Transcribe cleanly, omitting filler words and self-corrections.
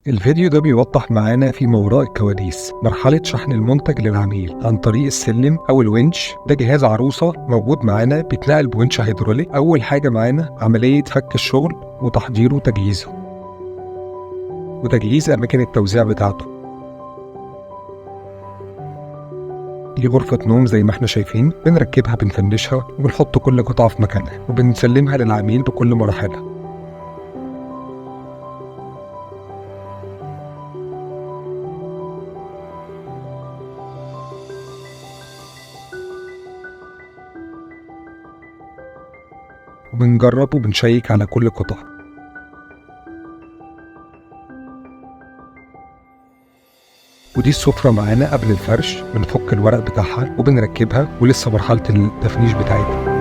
الفيديو ده بيوضح معانا في ما وراء الكواليس مرحلة شحن المنتج للعميل عن طريق السلم أو الونش. ده جهاز عروسة موجود معانا بيتنقل بونش هيدروليك. أول حاجة معانا عملية فك الشغل وتحضيره وتجهيزه وتجهيز أماكن التوزيع بتاعته. دي غرفة نوم زي ما احنا شايفين، بنركبها بنفنشها وبنحط كل قطعة في مكانها وبنسلمها للعميل بكل مراحلها. وبنجرب وبنشيك على كل قطعة. ودي السفرة معانا قبل الفرش، بنفك الورق بتاعها وبنركبها ولسه مرحلة التفنيش بتاعتها.